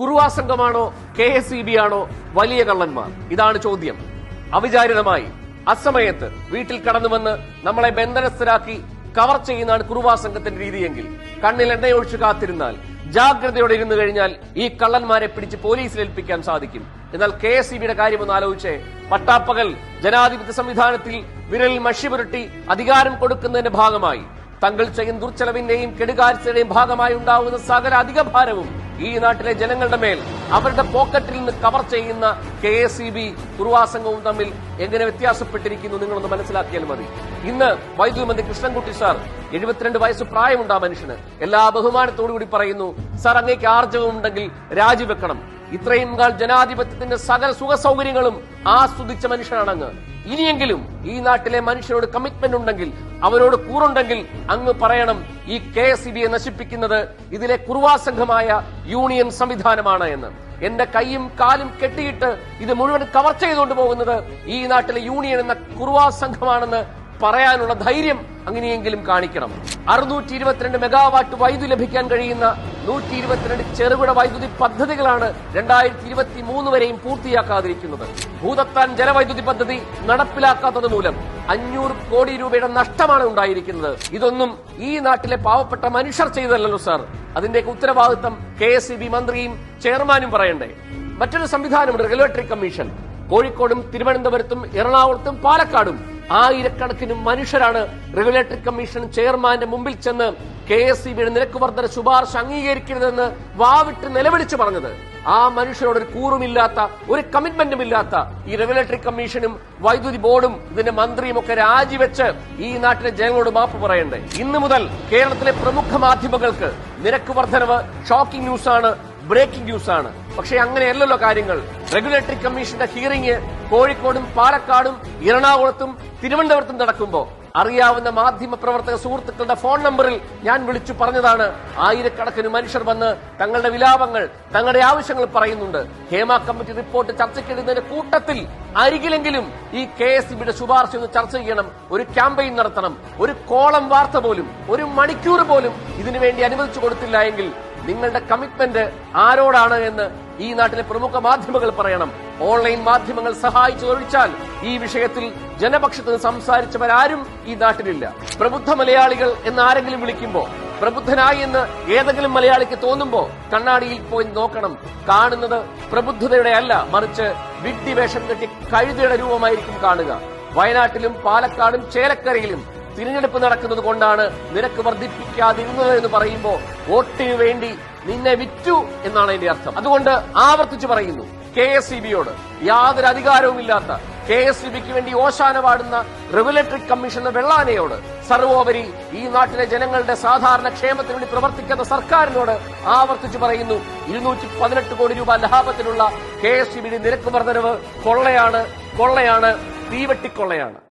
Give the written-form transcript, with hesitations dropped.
Kuruva സംഘമാണോ KSEB ആണോ വലിയ കള്ളന്മാർ? ഇതാണ് ചോദ്യം. അവിചാരിതമായി അസമയത്ത് വീട്ടിൽ കടന്നുവന്ന് നമ്മളെ ബന്ധനസ്ഥരാക്കി കവർ ചെയ്യുന്നതാണ് കുറുവാ സംഘത്തിന്റെ രീതിയെങ്കിൽ, കണ്ണിൽ എണ്ണയൊഴിച്ചു കാത്തിരുന്നാൽ, ജാഗ്രതയോടെ ഇരുന്നു കഴിഞ്ഞാൽ ഈ കള്ളന്മാരെ പിടിച്ച് പോലീസിൽ ഏൽപ്പിക്കാൻ സാധിക്കും. എന്നാൽ KSEBയുടെ കാര്യമൊന്ന് ആലോചിച്ചേ. പട്ടാപ്പകൽ ജനാധിപത്യ സംവിധാനത്തിൽ വിരലിൽ മഷി പുരട്ടി അധികാരം കൊടുക്കുന്നതിന്റെ ഭാഗമായി തങ്ങൾ ചെയ്യുന്ന ദുർച്ചെലവിന്റെയും കെടുകാര്യസ്ഥയുടെയും ഭാഗമായി ഉണ്ടാവുന്ന സകല അധിക ഭാരവും ഈ നാട്ടിലെ ജനങ്ങളുടെ മേൽ അവരുടെ പോക്കറ്റിൽ നിന്ന് കവർ ചെയ്യുന്ന KSEB കുറുവാ സംഘവും തമ്മിൽ എങ്ങനെ വ്യത്യാസപ്പെട്ടിരിക്കുന്നു നിങ്ങളൊന്ന് മനസ്സിലാക്കിയാൽ മതി. ഇന്ന് വൈദ്യുതി മന്ത്രി കൃഷ്ണൻകുട്ടി സാർ, 72 വയസ്സ് പ്രായമുണ്ട് ആ മനുഷ്യന്, എല്ലാ ബഹുമാനത്തോടുകൂടി പറയുന്നു, സാർ അങ്ങേക്ക് ആർജവം ഉണ്ടെങ്കിൽ രാജിവെക്കണം. ഇത്രയും കാൽ ജനാധിപത്യത്തിന്റെ സകല സുഖ സൗകര്യങ്ങളും ആസ്വദിച്ച മനുഷ്യനാണങ്ങ്. ഇനിയെങ്കിലും ഈ നാട്ടിലെ മനുഷ്യരോട് കമ്മിറ്റ്മെന്റ് ഉണ്ടെങ്കിൽ, അവരോട് കൂറുണ്ടെങ്കിൽ അങ്ങ് പറയണം, ഈ KSEBയെ നശിപ്പിക്കുന്നത് ഇതിലെ കുറുവാ സംഘമായ യൂണിയൻ സംവിധാനമാണ് എന്ന്. എന്റെ കൈയും കാലും കെട്ടിയിട്ട് ഇത് മുഴുവൻ കവർ ചെയ്തുകൊണ്ട് പോകുന്നത് ഈ നാട്ടിലെ യൂണിയൻ എന്ന കുറുവാ സംഘമാണെന്ന് പറയാനുള്ള ധൈര്യം അങ്ങനെയെങ്കിലും കാണിക്കണം. 622 മെഗാവാട്ട് വൈദ്യുതി ലഭിക്കാൻ കഴിയുന്ന 122 ചെറുകിട വൈദ്യുതി പദ്ധതികളാണ് 2023 വരെയും പൂർത്തിയാക്കാതിരിക്കുന്നത്. ഭൂതത്താൻ ജലവൈദ്യുതി പദ്ധതി നടപ്പിലാക്കാത്തത് മൂലം 500 കോടി രൂപയുടെ നഷ്ടമാണ് ഉണ്ടായിരിക്കുന്നത്. ഇതൊന്നും ഈ നാട്ടിലെ പാവപ്പെട്ട മനുഷ്യർ ചെയ്തതല്ലോ സാർ. അതിന്റെയൊക്കെ ഉത്തരവാദിത്തം KSEB മന്ത്രിയും ചെയർമാനും പറയണ്ടേ? മറ്റൊരു സംവിധാനമുണ്ട്, റെഗുലേറ്ററി കമ്മീഷൻ. കോഴിക്കോടും തിരുവനന്തപുരത്തും എറണാകുളത്തും പാലക്കാടും ആയിരക്കണക്കിന് മനുഷ്യരാണ് റെഗുലേറ്ററി കമ്മീഷൻ ചെയർമാന്റെ മുമ്പിൽ ചെന്ന് KSEBയുടെ നിരക്ക് വർധന ശുപാർശ അംഗീകരിക്കരുതെന്ന് വാവിട്ട് നിലവിളിച്ചു പറഞ്ഞത്. ആ മനുഷ്യരോട് ഒരു കൂറുമില്ലാത്ത, ഒരു കമ്മിറ്റ്മെന്റും ഇല്ലാത്ത ഈ റെഗുലേറ്ററി കമ്മീഷനും വൈദ്യുതി ബോർഡും ഇതിന്റെ മന്ത്രിയും ഒക്കെ രാജിവെച്ച് ഈ നാട്ടിലെ ജനങ്ങളോട് മാപ്പ് പറയണ്ടേ? ഇന്നു മുതൽ കേരളത്തിലെ പ്രമുഖ മാധ്യമങ്ങൾക്ക് നിരക്ക് വർധനവ് ഷോക്കിംഗ് ന്യൂസാണ്, ബ്രേക്കിംഗ് ന്യൂസ് ആണ്. പക്ഷെ അങ്ങനെയല്ലല്ലോ കാര്യങ്ങൾ. റെഗുലേറ്ററി കമ്മീഷന്റെ ഹിയറിംഗ് കോഴിക്കോടും പാലക്കാടും എറണാകുളത്തും തിരുവനന്തപുരത്തും നടക്കുമ്പോ അറിയാവുന്ന മാധ്യമ പ്രവർത്തക സുഹൃത്തുക്കളുടെ ഫോൺ നമ്പറിൽ ഞാൻ വിളിച്ചു പറഞ്ഞതാണ്. ആയിരക്കണക്കിന് മനുഷ്യർ വന്ന് തങ്ങളുടെ വിലാപങ്ങൾ, തങ്ങളുടെ ആവശ്യങ്ങൾ പറയുന്നുണ്ട്. ഹേമ കമ്മിറ്റി റിപ്പോർട്ട് ചർച്ചയ്ക്കെടുക്കുന്നതിന്റെ കൂട്ടത്തിൽ അരികിലെങ്കിലും ഈ KSEBയുടെ ശുപാർശ ഒന്ന് ചർച്ച ചെയ്യണം, ഒരു ക്യാമ്പയിൻ നടത്തണം. ഒരു കോളം വാർത്ത പോലും, ഒരു മണിക്കൂർ പോലും ഇതിനുവേണ്ടി അനുവദിച്ചു കൊടുത്തില്ല എങ്കിൽ നിങ്ങളുടെ കമ്മിറ്റ്മെന്റ് ആരോടാണ് എന്ന് ഈ നാട്ടിലെ പ്രമുഖ മാധ്യമങ്ങൾ പറയണം. ഓൺലൈൻ മാധ്യമങ്ങൾ സഹായിച്ചതൊഴിച്ചാൽ ഈ വിഷയത്തിൽ ജനപക്ഷത്ത് സംസാരിച്ചവരാരും ഈ നാട്ടിലില്ല. പ്രബുദ്ധ മലയാളികൾ എന്ന് ആരെങ്കിലും വിളിക്കുമ്പോ, പ്രബുദ്ധനായി എന്ന് ഏതെങ്കിലും മലയാളിക്ക് തോന്നുമ്പോ കണ്ണാടിയിൽ പോയി നോക്കണം. കാണുന്നത് പ്രബുദ്ധതയുടെ അല്ല, മറിച്ച് വിഡ്ഢിവേഷം കെട്ടി കഴുതയുടെ രൂപമായിരിക്കും കാണുക. വയനാട്ടിലും പാലക്കാടും ചേലക്കരയിലും തിരഞ്ഞെടുപ്പ് നടക്കുന്നത് കൊണ്ടാണ് നിരക്ക് വർദ്ധിപ്പിക്കാതിരുന്നത് എന്ന് പറയുമ്പോ വോട്ടിനു വേണ്ടി നിന്നെ വിറ്റു എന്നാണ് അതിന്റെ അർത്ഥം. അതുകൊണ്ട് ആവർത്തിച്ചു പറയുന്നു, KSEBയോട് യാതൊരു അധികാരവുമില്ലാത്ത, KSEBയ്ക്ക് വേണ്ടി ഓശാന പാടുന്ന റെഗുലേറ്ററി കമ്മീഷൻ വെള്ളാനയോട്, സർവോപരി ഈ നാട്ടിലെ ജനങ്ങളുടെ സാധാരണ ക്ഷേമത്തിന് വേണ്ടി പ്രവർത്തിക്കുന്ന സർക്കാരിനോട് ആവർത്തിച്ചു പറയുന്നു, 218 കോടി രൂപ ലാഭത്തിലുള്ള KSEBയുടെ നിരക്ക് വർധനവ് കൊള്ളയാണ്, കൊള്ളയാണ്, തീവെട്ടിക്കൊള്ളയാണ്.